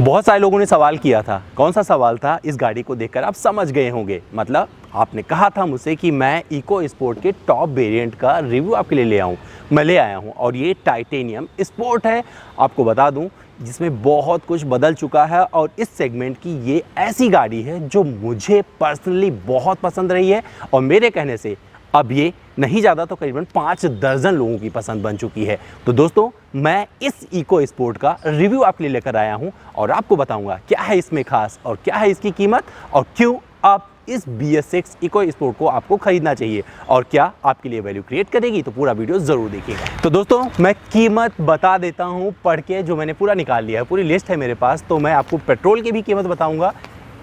बहुत सारे लोगों ने सवाल किया था, कौन सा सवाल था? इस गाड़ी को देखकर आप समझ गए होंगे। मतलब आपने कहा था मुझसे कि मैं इको स्पोर्ट के टॉप वेरिएंट का रिव्यू आपके लिए ले आऊं। मैं ले आया हूं और ये टाइटेनियम स्पोर्ट है। आपको बता दूं जिसमें बहुत कुछ बदल चुका है और इस सेगमेंट की ये ऐसी गाड़ी है जो मुझे पर्सनली बहुत पसंद रही है और मेरे कहने से अब ये नहीं ज़्यादा तो करीबन 5 दर्जन लोगों की पसंद बन चुकी है। तो दोस्तों मैं इस इको स्पोर्ट का रिव्यू आपके लिए लेकर आया हूं और आपको बताऊंगा क्या है इसमें खास और क्या है इसकी कीमत और क्यों आप इस BS6 इको स्पोर्ट को आपको खरीदना चाहिए और क्या आपके लिए वैल्यू क्रिएट करेगी। तो पूरा वीडियो ज़रूर देखिएगा। तो दोस्तों मैं कीमत बता देता हूँ पढ़ के, जो मैंने पूरा निकाल लिया है, पूरी लिस्ट है मेरे पास। तो मैं आपको पेट्रोल की भी कीमत बताऊँगा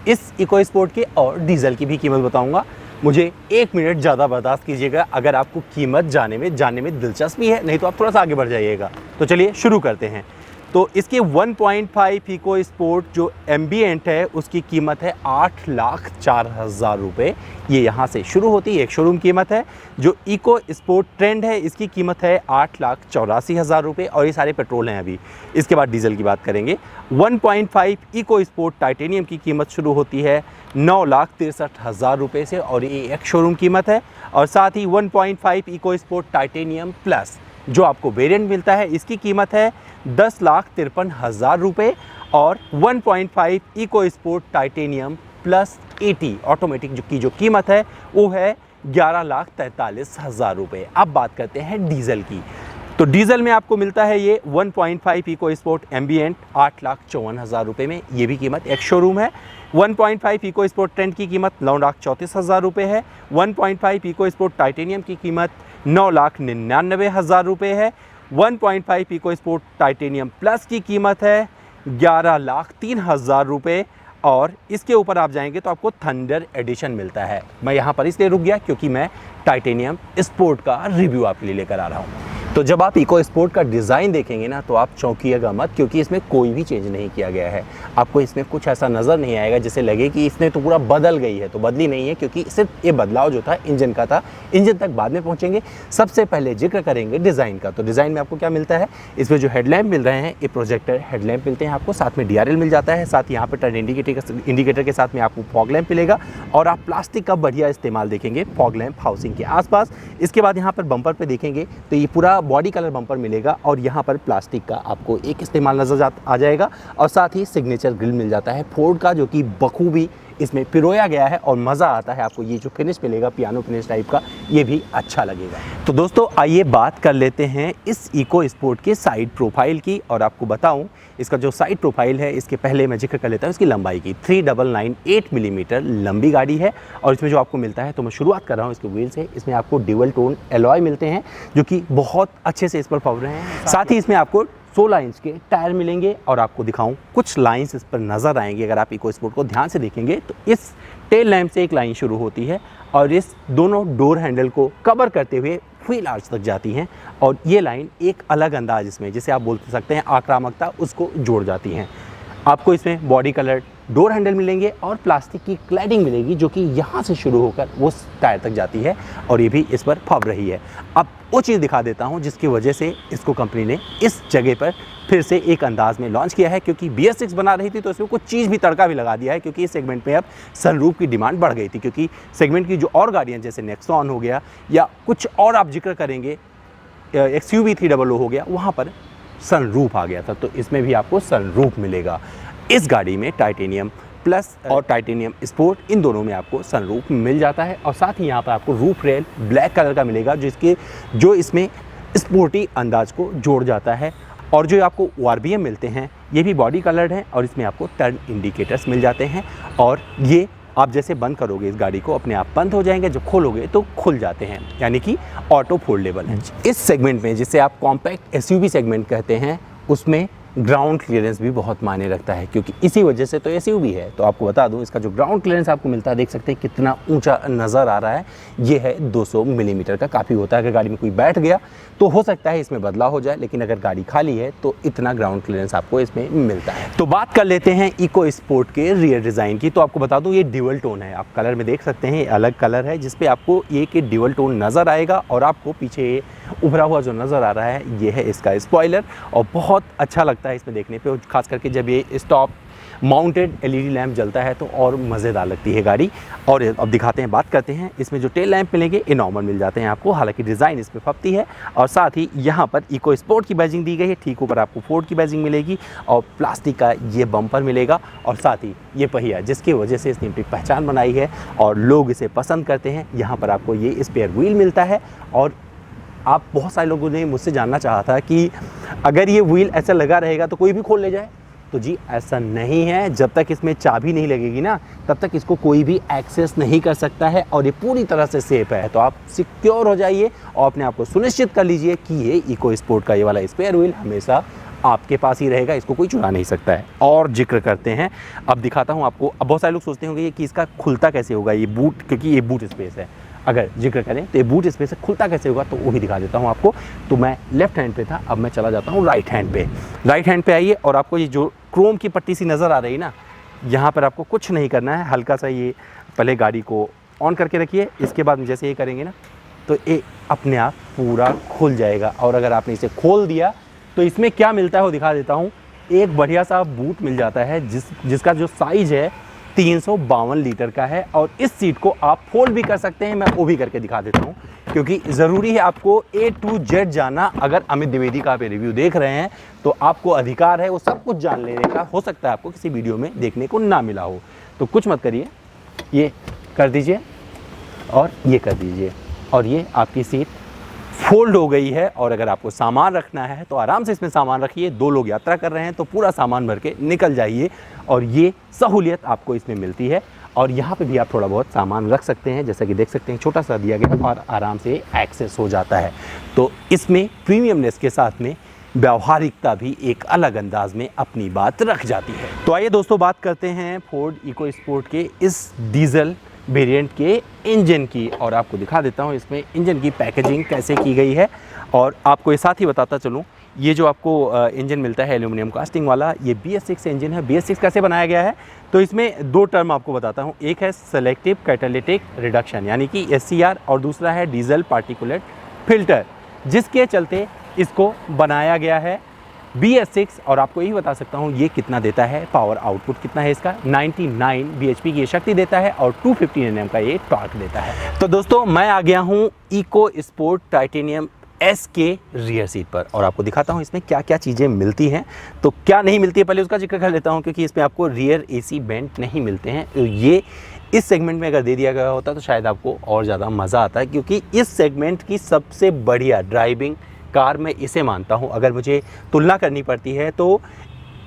इस इको स्पोर्ट के और डीजल की भी कीमत बताऊँगा। मुझे 1 मिनट ज़्यादा बर्दाश्त कीजिएगा अगर आपको कीमत जानने में दिलचस्पी है, नहीं तो आप थोड़ा सा आगे बढ़ जाइएगा। तो चलिए शुरू करते हैं। तो इसके 1.5 इको स्पोर्ट जो एम्बिएंट है उसकी कीमत है 8,04,000 रुपये। ये यहाँ से शुरू होती है, एक शोरूम कीमत है। जो इको स्पोर्ट ट्रेंड है इसकी कीमत है 8,84,000 रुपये और ये सारे पेट्रोल हैं अभी। इसके बाद डीजल की बात करेंगे। 1.5 इको स्पोर्ट टाइटेनियम की कीमत शुरू होती है 9,63,000 रुपये से और ये एक शोरूम कीमत है। और साथ ही 1.5 इको स्पोर्ट टाइटेनियम प्लस जो आपको वेरिएंट मिलता है इसकी कीमत है 10,53,000 रुपये और 1.5 eco sport titanium plus 80 automatic की जो कीमत है वो है 11,43,000 रुपये। अब बात करते हैं डीजल की। तो डीजल में आपको मिलता है ये 1.5 इको स्पोर्ट एम्बिएंट 8,54,000 रुपये में, ये भी कीमत एक शोरूम है। 1.5 इको स्पोर्ट ट्रेंड की कीमत 9,34,000 रुपये है। 1.5 इको स्पोर्ट टाइटेनियम की कीमत 9,99,000 रुपये है। 1.5 इको स्पोर्ट टाइटेनियम प्लस की कीमत है 11,03,000 रुपये और इसके ऊपर आप जाएंगे तो आपको थंडर एडिशन मिलता है। मैं यहाँ पर इसलिए रुक गया क्योंकि मैं टाइटेनियम स्पोर्ट का रिव्यू आपके लिए लेकर आ रहा हूँ। तो जब आप इको स्पोर्ट का डिज़ाइन देखेंगे ना तो आप चौंकिएगा मत, क्योंकि इसमें कोई भी चेंज नहीं किया गया है। आपको इसमें कुछ ऐसा नज़र नहीं आएगा जिससे लगे कि इसने तो पूरा बदल गई है, तो बदली नहीं है, क्योंकि सिर्फ ये बदलाव जो था इंजन का था। इंजन तक बाद में पहुंचेंगे, सबसे पहले जिक्र करेंगे डिज़ाइन का। तो डिज़ाइन में आपको क्या मिलता है, इसमें जो हेडलैम्प मिल रहे हैं ये प्रोजेक्टर हेडलैम्प मिलते हैं आपको, साथ में DRL मिल जाता है, साथ यहाँ पर टर्न इंडिकेटर के साथ में आपको फॉग लैम्प मिलेगा और आप प्लास्टिक का बढ़िया इस्तेमाल देखेंगे फॉग लैम्प हाउसिंग के आसपास। इसके बाद यहाँ पर बम्पर पे देखेंगे तो ये पूरा बॉडी कलर बम्पर मिलेगा और यहाँ पर प्लास्टिक का आपको एक इस्तेमाल नजर आ जाएगा और साथ ही सिग्नेचर ग्रिल मिल जाता है फोर्ड का, जो कि बखूबी इसमें पिरोया गया है और मज़ा आता है आपको। ये जो फिनिश मिलेगा पियानो फिनिश टाइप का, ये भी अच्छा लगेगा। तो दोस्तों आइए बात कर लेते हैं इस इको स्पोर्ट के साइड प्रोफाइल की और आपको बताऊं इसका जो साइड प्रोफाइल है इसके पहले मैं जिक्र कर लेता हूं इसकी लंबाई की। 3998 मिलीमीटर लंबी गाड़ी है और इसमें जो आपको मिलता है, तो मैं शुरुआत कर रहा हूँ इसके व्हील से। इसमें आपको ड्यूअल टोन एलॉय मिलते हैं जो कि बहुत अच्छे से इस पर फव रहे हैं। साथ ही इसमें आपको 16 इंच के टायर मिलेंगे और आपको दिखाऊं कुछ लाइंस इस पर नज़र आएंगी। अगर आप इको स्पोर्ट को ध्यान से देखेंगे तो इस टेल लैम्प से एक लाइन शुरू होती है और इस दोनों डोर हैंडल को कवर करते हुए व्हील आर्च तक जाती हैं और ये लाइन एक अलग अंदाज इसमें, जिसे आप बोल सकते हैं आक्रामकता, उसको जोड़ जाती हैं। आपको इसमें बॉडी कलर डोर हैंडल मिलेंगे और प्लास्टिक की क्लैडिंग मिलेगी जो कि यहाँ से शुरू होकर वो टायर तक जाती है और ये भी इस पर फब रही है। अब वो चीज़ दिखा देता हूँ जिसकी वजह से इसको कंपनी ने इस जगह पर फिर से एक अंदाज में लॉन्च किया है, क्योंकि BS6 बना रही थी तो इसमें कुछ चीज़ भी तड़का भी लगा दिया है, क्योंकि इस सेगमेंट में अब सनरूफ की डिमांड बढ़ गई थी। क्योंकि सेगमेंट की जो और गाड़ियाँ जैसे नेक्सॉन हो गया या कुछ और आप जिक्र करेंगे XUV 300 हो गया, वहाँ पर सनरूफ आ गया था, तो इसमें भी आपको सनरूफ मिलेगा। इस गाड़ी में टाइटेनियम प्लस और टाइटेनियम स्पोर्ट इन दोनों में आपको सनरूफ मिल जाता है और साथ ही यहाँ पर आपको रूफ रेल ब्लैक कलर का मिलेगा जो इसमें स्पोर्टी अंदाज को जोड़ जाता है। और जो आपको ORBM मिलते हैं ये भी बॉडी कलर्ड हैं और इसमें आपको टर्न इंडिकेटर्स मिल जाते हैं और ये आप जैसे बंद करोगे इस गाड़ी को अपने आप बंद हो जाएंगे, जब खोलोगे तो खुल जाते हैं, यानी कि ऑटो फोल्डेबल है। इस सेगमेंट में जिसे आप कॉम्पैक्ट SUV सेगमेंट कहते हैं उसमें ग्राउंड क्लियरेंस भी बहुत मायने रखता है, क्योंकि इसी वजह से तो SUV है। तो आपको बता दूं इसका जो ग्राउंड क्लियरेंस आपको मिलता है, देख सकते हैं कितना ऊंचा नज़र आ रहा है, ये है 200 मिलीमीटर का। काफ़ी होता है अगर गाड़ी में कोई बैठ गया तो हो सकता है इसमें बदलाव हो जाए, लेकिन अगर गाड़ी खाली है तो इतना ग्राउंड क्लियरेंस आपको इसमें मिलता है। तो बात कर लेते हैं इको स्पोर्ट के रियर डिज़ाइन की। तो आपको बता दूं ये ड्यूअल टोन है, आप कलर में देख सकते हैं, ये अलग कलर है जिसपे आपको एक ड्यूअल टोन नज़र आएगा और आपको पीछे उभरा हुआ जो नज़र आ रहा है ये है इसका स्पॉइलर और बहुत अच्छा लगता है इसमें देखने पे, खास करके जब ये स्टॉप माउंटेड एलईडी लैंप जलता है तो और मज़ेदार लगती है गाड़ी। और अब दिखाते हैं, बात करते हैं, इसमें जो टेल लैंप मिलेंगे ये नॉर्मल मिल जाते हैं आपको, हालांकि डिज़ाइन इसमें फपती है। और साथ ही यहाँ पर इको स्पोर्ट की बैजिंग दी गई है, ठीक ऊपर आपको फोर्ड की बैजिंग मिलेगी और प्लास्टिक का ये बम्पर मिलेगा और साथ ही ये पहिया जिसकी वजह से इसने अपनी पहचान बनाई है और लोग इसे पसंद करते हैं। यहाँ पर आपको ये स्पेयर व्हील मिलता है। और आप बहुत सारे लोगों ने मुझसे जानना चाहा था कि अगर ये व्हील ऐसा लगा रहेगा तो कोई भी खोल ले जाए, तो जी ऐसा नहीं है। जब तक इसमें चाबी नहीं लगेगी ना तब तक इसको कोई भी एक्सेस नहीं कर सकता है और ये पूरी तरह से सेफ है। तो आप सिक्योर हो जाइए और अपने आप को सुनिश्चित कर लीजिए कि ये इको स्पोर्ट का ये वाला स्पेयर व्हील हमेशा आपके पास ही रहेगा, इसको कोई चुरा नहीं सकता है। और जिक्र करते हैं, अब दिखाता हूँ आपको। अब बहुत सारे लोग सोचते होंगे कि इसका खुलता कैसे होगा ये बूट, क्योंकि ये बूट स्पेस है। अगर जिक्र करें तो ये बूट स्पेस से खुलता कैसे होगा तो वो भी दिखा देता हूँ आपको। तो मैं लेफ्ट हैंड पे था, अब मैं चला जाता हूँ राइट हैंड पे। राइट हैंड पे आइए और आपको ये जो क्रोम की पट्टी सी नज़र आ रही ना, यहाँ पर आपको कुछ नहीं करना है। हल्का सा ये पहले गाड़ी को ऑन करके रखिए, इसके बाद जैसे ये करेंगे ना तो ये अपने आप पूरा खुल जाएगा। और अगर आपने इसे खोल दिया तो इसमें क्या मिलता है वो दिखा देता हूँ। एक बढ़िया सा बूट मिल जाता है जिसका जो साइज़ है 352 लीटर का है। और इस सीट को आप फोल्ड भी कर सकते हैं, मैं वो भी करके दिखा देता हूँ, क्योंकि ज़रूरी है आपको A to Z जाना। अगर अमित द्विवेदी का आप रिव्यू देख रहे हैं तो आपको अधिकार है वो सब कुछ जान लेने का। हो सकता है आपको किसी वीडियो में देखने को ना मिला हो, तो कुछ मत करिए, ये कर दीजिए और ये कर दीजिए और ये आपकी सीट फोल्ड हो गई है। और अगर आपको सामान रखना है तो आराम से इसमें सामान रखिए। 2 लोग यात्रा कर रहे हैं तो पूरा सामान भर के निकल जाइए और ये सहूलियत आपको इसमें मिलती है। और यहाँ पे भी आप थोड़ा बहुत सामान रख सकते हैं, जैसा कि देख सकते हैं छोटा सा दिया गया और आराम से एक्सेस हो जाता है। तो इसमें प्रीमियमनेस के साथ में व्यावहारिकता भी एक अलग अंदाज में अपनी बात रख जाती है। तो आइए दोस्तों बात करते हैं फोर्ड इको स्पोर्ट के इस डीजल वेरिएंट के इंजन की, और आपको दिखा देता हूँ इसमें इंजन की पैकेजिंग कैसे की गई है। और आपको ये साथ ही बताता चलूँ, ये जो आपको इंजन मिलता है एल्यूमिनियम कास्टिंग वाला, ये BS6 इंजन है। BS6 कैसे बनाया गया है तो इसमें 2 टर्म आपको बताता हूँ। एक है सेलेक्टिव कैटालिटिक रिडक्शन यानी कि SCR, और दूसरा है डीजल पार्टिकुलेट फिल्टर, जिसके चलते इसको बनाया गया है BS6। और आपको यही बता सकता हूँ ये कितना देता है, पावर आउटपुट कितना है इसका, 99 bhp की ये शक्ति देता है और 250 Nm का ये टॉर्क देता है। तो दोस्तों मैं आ गया हूँ इको स्पोर्ट टाइटेनियम S के रियर सीट पर और आपको दिखाता हूँ इसमें क्या क्या चीज़ें मिलती हैं। तो क्या नहीं मिलती है पहले उसका जिक्र कर लेता हूँ, क्योंकि इसमें आपको रियर AC वेंट नहीं मिलते हैं। ये इस सेगमेंट में अगर दे दिया गया होता तो शायद आपको और ज़्यादा मज़ा आता है, क्योंकि इस सेगमेंट की सबसे बढ़िया ड्राइविंग कार मैं इसे मानता हूं। अगर मुझे तुलना करनी पड़ती है तो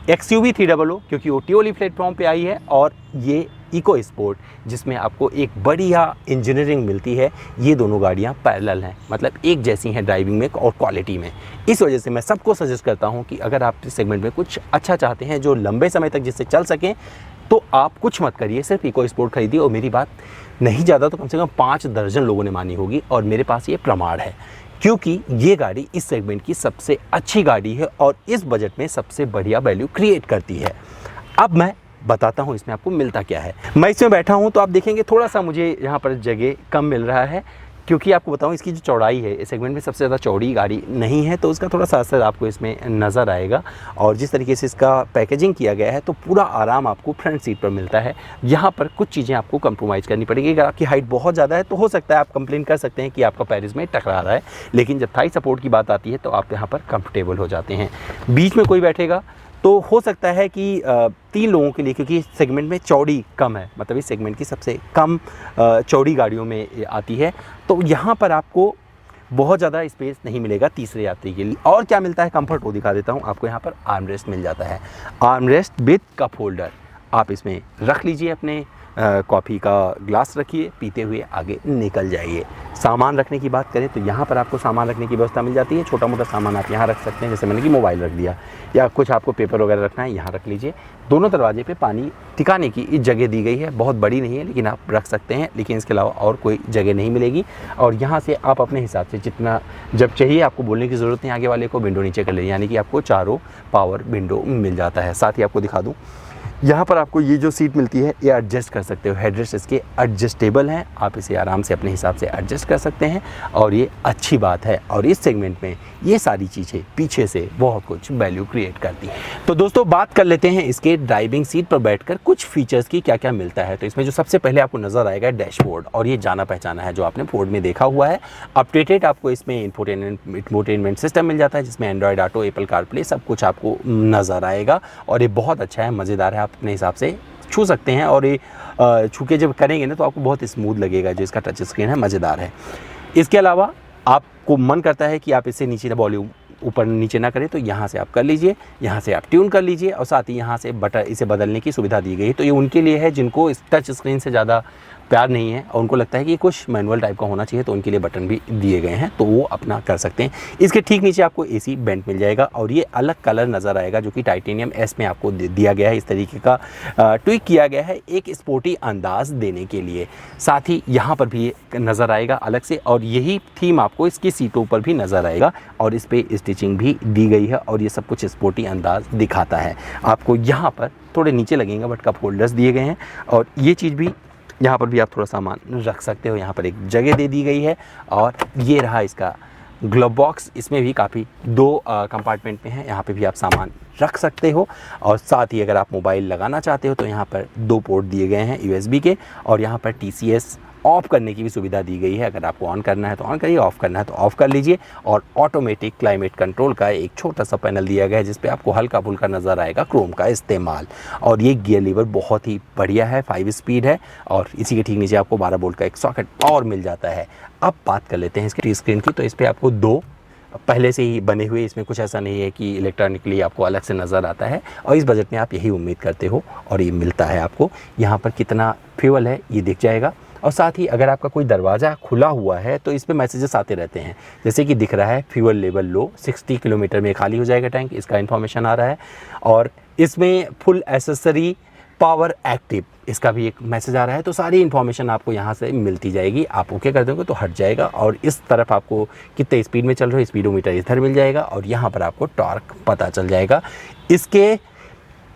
XUV 300, क्योंकि वो टियोली प्लेटफॉर्म पे आई है, और ये इको स्पोर्ट जिसमें आपको एक बढ़िया इंजीनियरिंग मिलती है। ये दोनों गाड़ियां पैरेलल हैं, मतलब एक जैसी हैं ड्राइविंग में और क्वालिटी में। इस वजह से मैं सबको सजेस्ट करता हूं कि अगर आप इस सेगमेंट में कुछ अच्छा चाहते हैं जो लंबे समय तक जिससे चल सकें, तो आप कुछ मत करिए, सिर्फ इको स्पोर्ट खरीदिए। और मेरी बात नहीं ज़्यादा तो कम से कम 5 दर्जन लोगों ने मानी होगी, और मेरे पास ये प्रमाण है, क्योंकि ये गाड़ी इस सेगमेंट की सबसे अच्छी गाड़ी है और इस बजट में सबसे बढ़िया वैल्यू क्रिएट करती है। अब मैं बताता हूँ इसमें आपको मिलता क्या है। मैं इसमें बैठा हूँ तो आप देखेंगे थोड़ा सा मुझे यहाँ पर जगह कम मिल रहा है, क्योंकि आपको बताऊँ इसकी जो चौड़ाई है इस सेगमेंट में सबसे ज़्यादा चौड़ी गाड़ी नहीं है, तो उसका थोड़ा सा असर आपको इसमें नज़र आएगा। और जिस तरीके से इसका पैकेजिंग किया गया है तो पूरा आराम आपको फ्रंट सीट पर मिलता है। यहाँ पर कुछ चीज़ें आपको कंप्रोमाइज़ करनी पड़ेगी। अगर आपकी हाइट बहुत ज़्यादा है तो हो सकता है आप कंप्लेन कर सकते हैं कि आपका पैर इसमें टकरा रहा है, लेकिन जब थाई सपोर्ट की बात आती है तो आप यहाँ पर कंफर्टेबल हो जाते हैं। बीच में कोई बैठेगा तो हो सकता है कि 3 लोगों के लिए, क्योंकि इस सेगमेंट में चौड़ी कम है, मतलब इस सेगमेंट की सबसे कम चौड़ी गाड़ियों में आती है, तो यहाँ पर आपको बहुत ज़्यादा स्पेस नहीं मिलेगा तीसरे यात्री के लिए। और क्या मिलता है कंफर्ट वो दिखा देता हूँ आपको। यहाँ पर आर्म रेस्ट मिल जाता है, arm rest with cup holder. आप इसमें रख लीजिए अपने कॉफ़ी का ग्लास रखिए, पीते हुए आगे निकल जाइए। सामान रखने की बात करें तो यहाँ पर आपको सामान रखने की व्यवस्था मिल जाती है। छोटा मोटा सामान आप यहाँ रख सकते हैं, जैसे मैंने कि मोबाइल रख दिया, या कुछ आपको पेपर वगैरह रखना है यहाँ रख लीजिए। दोनों दरवाजे पे पानी टिकाने की जगह दी गई है, बहुत बड़ी नहीं है लेकिन आप रख सकते हैं, लेकिन इसके अलावा और कोई जगह नहीं मिलेगी। और यहाँ से आप अपने हिसाब से जितना जब चाहिए, आपको बोलने की ज़रूरत नहीं आगे वाले को, विंडो नीचे कर ले, यानी कि आपको चारों पावर विंडो मिल जाता है। साथ ही आपको दिखा दूँ यहाँ पर आपको ये जो सीट मिलती है ये एडजस्ट कर सकते हो, हेडरेस्ट इसके एडजस्टेबल हैं, आप इसे आराम से अपने हिसाब से एडजस्ट कर सकते हैं और ये अच्छी बात है। और इस सेगमेंट में ये सारी चीज़ें पीछे से बहुत कुछ वैल्यू क्रिएट करती हैं। तो दोस्तों बात कर लेते हैं इसके ड्राइविंग सीट पर बैठकर कुछ फीचर्स की क्या क्या मिलता है। तो इसमें जो सबसे पहले आपको नज़र आएगा डैशबोर्ड, और ये जाना पहचाना है जो आपने फोर्ड में देखा हुआ है। अपडेटेड आपको इसमें इंफोटेनमेंट सिस्टम मिल जाता है जिसमें एंड्रॉयड ऑटो, एप्पल कारप्ले सब कुछ आपको नज़र आएगा और ये बहुत अच्छा है, मज़ेदार है, आप अपने हिसाब से छू सकते हैं और ये छू के जब करेंगे ना तो आपको बहुत स्मूथ लगेगा। जो इसका टच स्क्रीन है मज़ेदार है। इसके अलावा आपको मन करता है कि आप इससे नीचे वॉल्यूम ऊपर नीचे ना करें तो यहाँ से आप कर लीजिए, यहाँ से आप ट्यून कर लीजिए और साथ ही यहाँ से बटन इसे बदलने की सुविधा दी गई है। तो ये उनके लिए है जिनको इस टच स्क्रीन से ज़्यादा प्यार नहीं है और उनको लगता है कि कुछ मैनुअल टाइप का होना चाहिए, तो उनके लिए बटन भी दिए गए हैं, तो वो अपना कर सकते हैं। इसके ठीक नीचे आपको एसी वेंट मिल जाएगा और ये अलग कलर नज़र आएगा जो कि टाइटेनियम एस में आपको दिया गया है। इस तरीके का ट्विक किया गया है एक स्पोर्टी अंदाज देने के लिए। साथ ही यहाँ पर भी नज़र आएगा अलग से और यही थीम आपको इसकी सीटों पर भी नज़र आएगा और इस पर स्टिचिंग भी दी गई है और ये सब कुछ स्पोर्टी अंदाज दिखाता है। आपको यहाँ पर थोड़े नीचे लगेंगे बट कप होल्डर्स दिए गए हैं और ये चीज़ भी यहाँ पर भी आप थोड़ा सामान रख सकते हो। यहाँ पर एक जगह दे दी गई है और ये रहा इसका ग्लव बॉक्स, इसमें भी काफ़ी 2 कंपार्टमेंट में है, यहाँ पे भी आप सामान रख सकते हो। और साथ ही अगर आप मोबाइल लगाना चाहते हो तो यहाँ पर 2 पोर्ट दिए गए हैं USB के और यहाँ पर TCS ऑफ करने की भी सुविधा दी गई है। अगर आपको ऑन करना है तो ऑन करिए, ऑफ़ करना है तो ऑफ़ कर लीजिए। और ऑटोमेटिक क्लाइमेट कंट्रोल का एक छोटा सा पैनल दिया गया है जिस पे आपको हल्का फुल्का नज़र आएगा क्रोम का इस्तेमाल। और ये गियर लीवर बहुत ही बढ़िया है, 5 स्पीड है और इसी के ठीक नीचे आपको 12 वोल्ट का एक सॉकेट और मिल जाता है। अब बात कर लेते हैं इसके स्क्रीन की। तो इस पर आपको 2 पहले से ही बने हुए, इसमें कुछ ऐसा नहीं है कि इलेक्ट्रॉनिकली आपको अलग से नज़र आता है और इस बजट में आप यही उम्मीद करते हो और ये मिलता है आपको। यहाँ पर कितना फ्यूल है ये दिख जाएगा और साथ ही अगर आपका कोई दरवाज़ा खुला हुआ है तो इस पे मैसेजेस आते रहते हैं, जैसे कि दिख रहा है फ्यूल लेवल लो, 60 किलोमीटर में खाली हो जाएगा टैंक, इसका इन्फॉर्मेशन आ रहा है। और इसमें फुल एसेसरी पावर एक्टिव, इसका भी एक मैसेज आ रहा है। तो सारी इन्फॉर्मेशन आपको यहाँ से मिलती जाएगी। आप ओके कर दोगे तो हट जाएगा और इस तरफ आपको कितने स्पीड में चल रहे हो स्पीडोमीटर इधर मिल जाएगा और यहाँ पर आपको टॉर्क पता चल जाएगा। इसके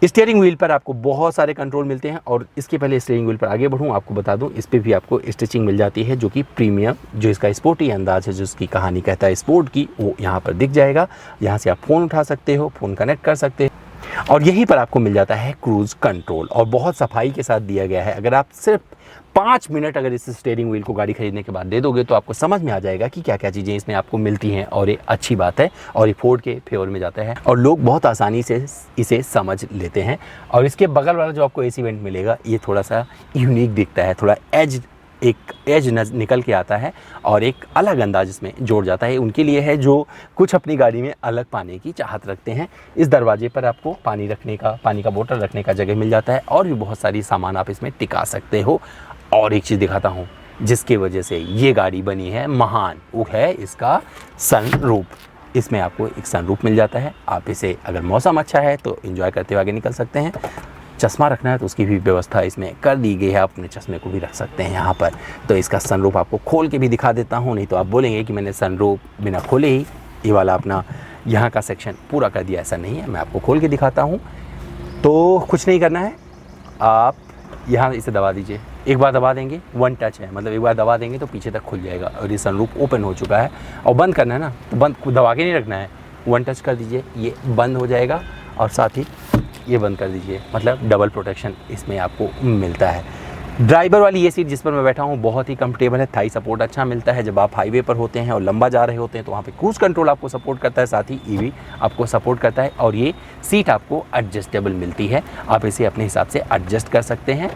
स्टीयरिंग व्हील पर आपको बहुत सारे कंट्रोल मिलते हैं और इसके पहले स्टीयरिंग व्हील पर आगे बढ़ूँ आपको बता दूं इस पर भी आपको स्टिचिंग मिल जाती है जो कि प्रीमियम, जो इसका स्पोर्टी अंदाज है, जो इसकी कहानी कहता है स्पोर्ट की, वो यहाँ पर दिख जाएगा। यहाँ से आप फ़ोन उठा सकते हो, फ़ोन कनेक्ट कर सकते हो और यहीं पर आपको मिल जाता है क्रूज़ कंट्रोल और बहुत सफाई के साथ दिया गया है। अगर आप सिर्फ 5 मिनट अगर इस स्टीयरिंग व्हील को गाड़ी खरीदने के बाद दे दोगे तो आपको समझ में आ जाएगा कि क्या क्या चीज़ें इसमें आपको मिलती हैं और ये अच्छी बात है और ये फोर्ड के फेवर में जाता है और लोग बहुत आसानी से इसे समझ लेते हैं। और इसके बगल वाला जो आपको एसी वेंट मिलेगा ये थोड़ा सा यूनिक दिखता है, थोड़ा एज निकल के आता है और एक अलग अंदाज इसमें जोड़ जाता है। उनके लिए है जो कुछ अपनी गाड़ी में अलग पाने की चाहत रखते हैं। इस दरवाजे पर आपको पानी का बोतल रखने का जगह मिल जाता है और भी बहुत सारी सामान आप इसमें टिका सकते हो। और एक चीज़ दिखाता हूँ जिसकी वजह से ये गाड़ी बनी है महान, वो है इसका सनरूफ। इसमें आपको एक सनरूफ मिल जाता है। आप इसे अगर मौसम अच्छा है तो एंजॉय करते हुए आगे निकल सकते हैं। चश्मा रखना है तो उसकी भी व्यवस्था इसमें कर दी गई है, आप अपने चश्मे को भी रख सकते हैं यहाँ पर। तो इसका सनरूफ आपको खोल के भी दिखा देता हूँ, नहीं तो आप बोलेंगे कि मैंने सनरूफ बिना खोले ही ये वाला अपना यहाँ का सेक्शन पूरा कर दिया। ऐसा नहीं है, मैं आपको खोल के दिखाता हूँ। तो कुछ नहीं करना है, आप यहाँ इसे दबा दीजिए, एक बार दबा देंगे, 1 टच है, मतलब एक बार दबा देंगे तो पीछे तक खुल जाएगा और ये सनरूफ ओपन हो चुका है। और बंद करना है ना तो बंद दबा के नहीं रखना है, 1 टच कर दीजिए, ये बंद हो जाएगा और साथ ही ये बंद कर दीजिए, मतलब डबल प्रोटेक्शन इसमें आपको मिलता है। ड्राइवर वाली ये सीट जिस पर मैं बैठा हूँ बहुत ही कंफर्टेबल है, थाई सपोर्ट अच्छा मिलता है। जब आप हाईवे पर होते हैं और लंबा जा रहे होते हैं तो वहाँ पे क्रूज़ कंट्रोल आपको सपोर्ट करता है, साथ ही ईवी आपको सपोर्ट करता है और ये सीट आपको एडजस्टेबल मिलती है, आप इसे अपने हिसाब से एडजस्ट कर सकते हैं।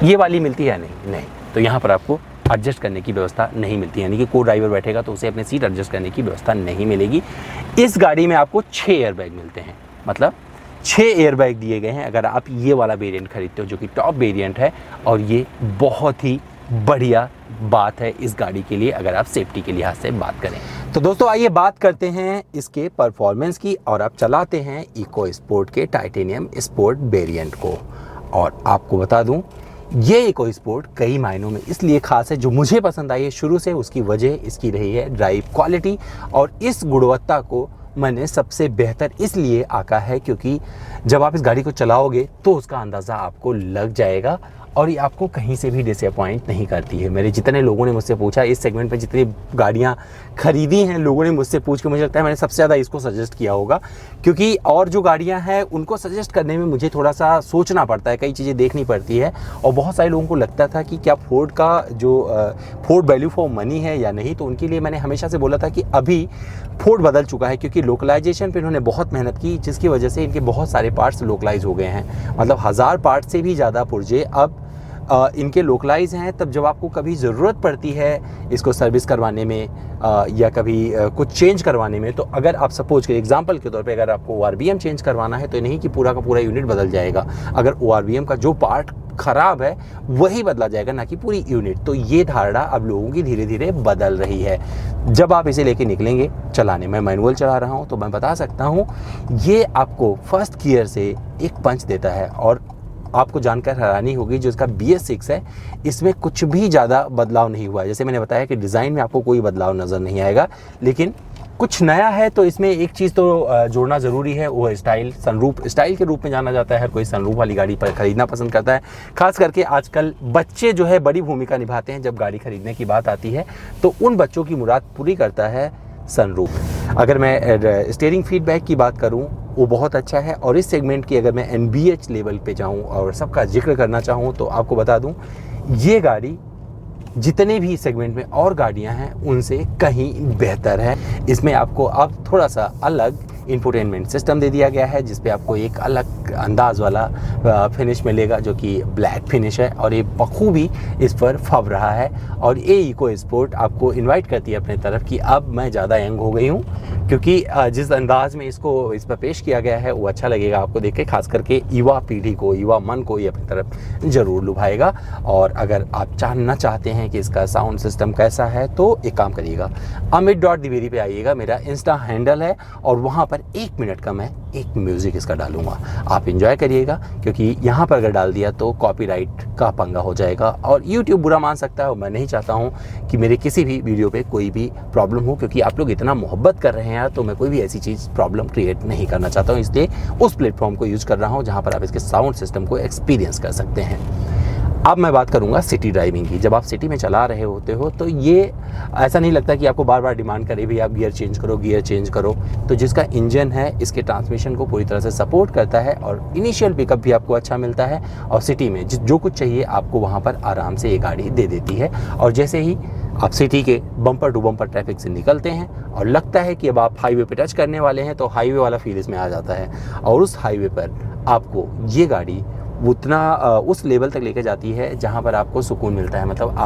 ये वाली मिलती है नहीं, तो यहाँ पर आपको एडजस्ट करने की व्यवस्था नहीं मिलती, यानी कि को ड्राइवर बैठेगा तो उसे अपनी सीट एडजस्ट करने की व्यवस्था नहीं मिलेगी। इस गाड़ी में आपको 6 एयरबैग मिलते हैं, मतलब 6 एयरबैग दिए गए हैं अगर आप ये वाला वेरिएंट खरीदते हो जो कि टॉप वेरिएंट है। और ये बहुत ही बढ़िया बात है इस गाड़ी के लिए अगर आप सेफ्टी के लिहाज से बात करें। तो दोस्तों आइए बात करते हैं इसके परफॉर्मेंस की और आप चलाते हैं इको स्पोर्ट के टाइटेनियम स्पोर्ट वेरिएंट को। और आपको बता दूं ये इको स्पोर्ट कई मायनों में इसलिए खास है, जो मुझे पसंद आई है शुरू से, उसकी वजह इसकी रही है ड्राइव क्वालिटी और इस गुणवत्ता को मैंने सबसे बेहतर इसलिए आंका है क्योंकि जब आप इस गाड़ी को चलाओगे तो उसका अंदाज़ा आपको लग जाएगा और ये आपको कहीं से भी डिसअपॉइंट नहीं करती है। मेरे जितने लोगों ने मुझसे पूछा, इस सेगमेंट में जितनी गाड़ियाँ खरीदी हैं लोगों ने मुझसे पूछ के, मुझे लगता है मैंने सबसे ज़्यादा इसको सजेस्ट किया होगा, क्योंकि और जो गाड़ियाँ हैं उनको सजेस्ट करने में मुझे थोड़ा सा सोचना पड़ता है, कई चीज़ें देखनी पड़ती है। और बहुत सारे लोगों को लगता था कि क्या फोर्ड का जो फोर्ड वैल्यू फॉर मनी है या नहीं, तो उनके लिए मैंने हमेशा से बोला था कि अभी फोर्ड बदल चुका है, क्योंकि लोकलाइजेशन पे इन्होंने बहुत मेहनत की, जिसकी वजह से इनके बहुत सारे पार्ट्स लोकलाइज हो गए हैं। मतलब 1000 पार्ट से भी ज़्यादा पुर्जे अब इनके लोकलाइज हैं। तब जब आपको कभी ज़रूरत पड़ती है इसको सर्विस करवाने में या कभी कुछ चेंज करवाने में, तो अगर आप सपोज के एग्जांपल के तौर पे अगर आपको ORVM चेंज करवाना है तो नहीं कि पूरा का पूरा यूनिट बदल जाएगा। अगर ORVM का जो पार्ट ख़राब है वही बदला जाएगा, ना कि पूरी यूनिट। तो ये धारणा अब लोगों की धीरे धीरे बदल रही है। जब आप इसे लेके निकलेंगे चलाने, मैं मैनुअल चला रहा हूँ तो मैं बता सकता हूँ ये आपको फर्स्ट गियर से एक पंच देता है। और आपको जानकर हैरानी होगी, जो इसका BS6 है इसमें कुछ भी ज़्यादा बदलाव नहीं हुआ है। जैसे मैंने बताया कि डिज़ाइन में आपको कोई बदलाव नज़र नहीं आएगा, लेकिन कुछ नया है तो इसमें एक चीज़ तो जोड़ना ज़रूरी है, वो है स्टाइल। सनरूफ स्टाइल के रूप में जाना जाता है, हर कोई सनरूफ वाली गाड़ी पर खरीदना पसंद करता है। खास करके आजकल बच्चे जो है बड़ी भूमिका निभाते हैं जब गाड़ी खरीदने की बात आती है, तो उन बच्चों की मुराद पूरी करता है सनरूफ। अगर मैं स्टीयरिंग फीडबैक की बात करूं वो बहुत अच्छा है। और इस सेगमेंट की अगर मैं NBH लेवल पे जाऊं और सबका जिक्र करना चाहूं तो आपको बता दूं, ये गाड़ी जितने भी सेगमेंट में और गाड़ियां हैं उनसे कहीं बेहतर है। इसमें आपको अब थोड़ा सा अलग इंफोटेनमेंट सिस्टम दे दिया गया है, जिस पे आपको एक अलग अंदाज वाला फिनिश मिलेगा जो कि ब्लैक फिनिश है, और ये बखूबी इस पर फब रहा है। और ये इको स्पोर्ट आपको इनवाइट करती है अपने तरफ कि अब मैं ज़्यादा यंग हो गई हूँ, क्योंकि जिस अंदाज में इसको इस पर पेश किया गया है वो अच्छा लगेगा आपको देख के। खास करके युवा पीढ़ी को, युवा मन को ये अपनी तरफ ज़रूर लुभाएगा। और अगर आप जानना चाहते हैं कि इसका साउंड सिस्टम कैसा है तो एक काम करिएगा, amit.dwivedi पे आइएगा, मेरा इंस्टा हैंडल है, और वहाँ पर 1 मिनट का मैं एक म्यूज़िक इसका डालूंगा। आप एंजॉय करिएगा, क्योंकि यहाँ पर अगर डाल दिया तो कॉपीराइट का पंगा हो जाएगा और YouTube बुरा मान सकता है। और मैं नहीं चाहता हूँ कि मेरे किसी भी वीडियो पे कोई भी प्रॉब्लम हो, क्योंकि आप लोग इतना मोहब्बत कर रहे हैं यार, तो मैं कोई भी ऐसी चीज़ प्रॉब्लम क्रिएट नहीं करना चाहता हूँ। इसलिए उस प्लेटफॉर्म को यूज़ कर रहा हूँ जहाँ पर आप इसके साउंड सिस्टम को एक्सपीरियंस कर सकते हैं। अब मैं बात करूंगा सिटी ड्राइविंग की। जब आप सिटी में चला रहे होते हो तो ये ऐसा नहीं लगता कि आपको बार बार डिमांड करे भी आप गियर चेंज करो, गियर चेंज करो। तो जिसका इंजन है इसके ट्रांसमिशन को पूरी तरह से सपोर्ट करता है और इनिशियल पिकअप भी आपको अच्छा मिलता है, और सिटी में जो कुछ चाहिए आपको वहाँ पर आराम से ये गाड़ी दे देती है। और जैसे ही आप सिटी के बम्पर टू बम्पर ट्रैफिक से निकलते हैं और लगता है कि अब आप हाईवे पे टच करने वाले हैं, तो हाईवे वाला फील इसमें आ जाता है। और उस हाईवे पर आपको ये गाड़ी उतना उस लेवल तक लेकर जाती है जहाँ पर आपको सुकून मिलता है। मतलब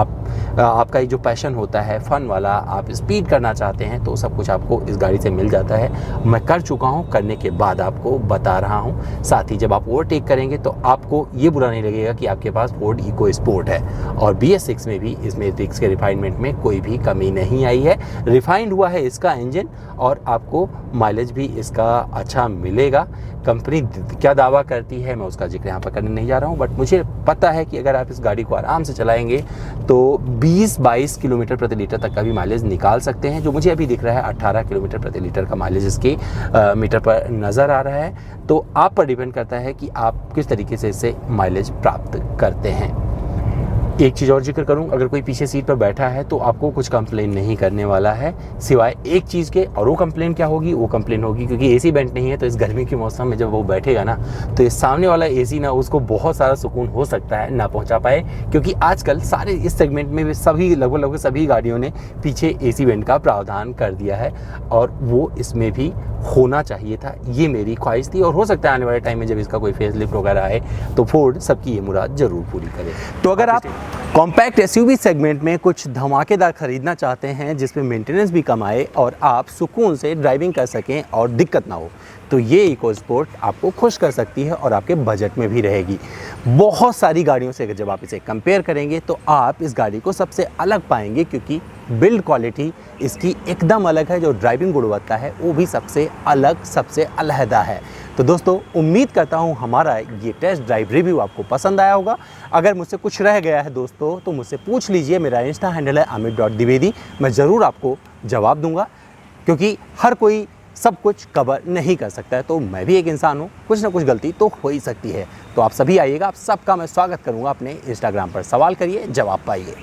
आपका जो पैशन होता है फ़न वाला, आप स्पीड करना चाहते हैं, तो सब कुछ आपको इस गाड़ी से मिल जाता है। मैं कर चुका हूँ, करने के बाद आपको बता रहा हूँ। साथ ही जब आप ओवरटेक करेंगे तो आपको ये बुरा नहीं लगेगा कि आपके पास फोर्ड इको स्पोर्ट है। और BS6 में भी इसमें डिस्क के रिफाइनमेंट में कोई भी कमी नहीं आई है। रिफाइंड हुआ है इसका इंजन और आपको माइलेज भी इसका अच्छा मिलेगा। कंपनी क्या दावा करती है मैं उसका जिक्र यहाँ पर करने नहीं जा रहा हूँ, बट मुझे पता है कि अगर आप इस गाड़ी को आराम से चलाएंगे तो 20-22 किलोमीटर प्रति लीटर तक का भी माइलेज निकाल सकते हैं। जो मुझे अभी दिख रहा है 18 किलोमीटर प्रति लीटर का माइलेज इसके मीटर पर नज़र आ रहा है। तो आप पर डिपेंड करता है कि आप किस तरीके से इससे माइलेज प्राप्त करते हैं। एक चीज़ और जिक्र करूं, अगर कोई पीछे सीट पर बैठा है तो आपको कुछ कंप्लेन नहीं करने वाला है, सिवाय एक चीज़ के। और वो कंप्लेन क्या होगी? वो कंप्लेन होगी क्योंकि AC वेंट नहीं है, तो इस गर्मी के मौसम में जब वो बैठेगा ना, तो इस सामने वाला AC ना उसको बहुत सारा सुकून हो सकता है ना पहुंचा पाए, क्योंकि आजकल सारे इस सेगमेंट में सभी लगभग सभी गाड़ियों ने पीछे AC वेंट का प्रावधान कर दिया है, और वो इसमें भी होना चाहिए था। ये मेरी ख्वाहिश थी, और हो सकता है आने वाले टाइम में जब इसका कोई फेसलिफ्ट वगैरह आए तो फोर्ड सबकी ये मुराद ज़रूर पूरी करे। तो अगर आप कॉम्पैक्ट SUV सेगमेंट में कुछ धमाकेदार खरीदना चाहते हैं जिसमें मेंटेनेंस भी कम आए और आप सुकून से ड्राइविंग कर सकें और दिक्कत ना हो, तो ये इको स्पोर्ट आपको खुश कर सकती है और आपके बजट में भी रहेगी। बहुत सारी गाड़ियों से जब आप इसे कंपेयर करेंगे तो आप इस गाड़ी को सबसे अलग पाएंगे, क्योंकि बिल्ड क्वालिटी इसकी एकदम अलग है। जो ड्राइविंग गुणवत्ता है वो भी सबसे अलग, सबसे अलहदा है। तो दोस्तों, उम्मीद करता हूँ हमारा ये टेस्ट ड्राइव रिव्यू आपको पसंद आया होगा। अगर मुझसे कुछ रह गया है दोस्तों तो मुझसे पूछ लीजिए। मेरा इंस्टा हैंडल है amit.dwivedi। मैं ज़रूर आपको जवाब दूंगा, क्योंकि हर कोई सब कुछ कवर नहीं कर सकता है। तो मैं भी एक इंसान हूँ, कुछ ना कुछ गलती तो हो ही सकती है। तो आप सभी आइएगा, आप सबका मैं स्वागत करूँगा अपने इंस्टाग्राम पर। सवाल करिए, जवाब पाइए।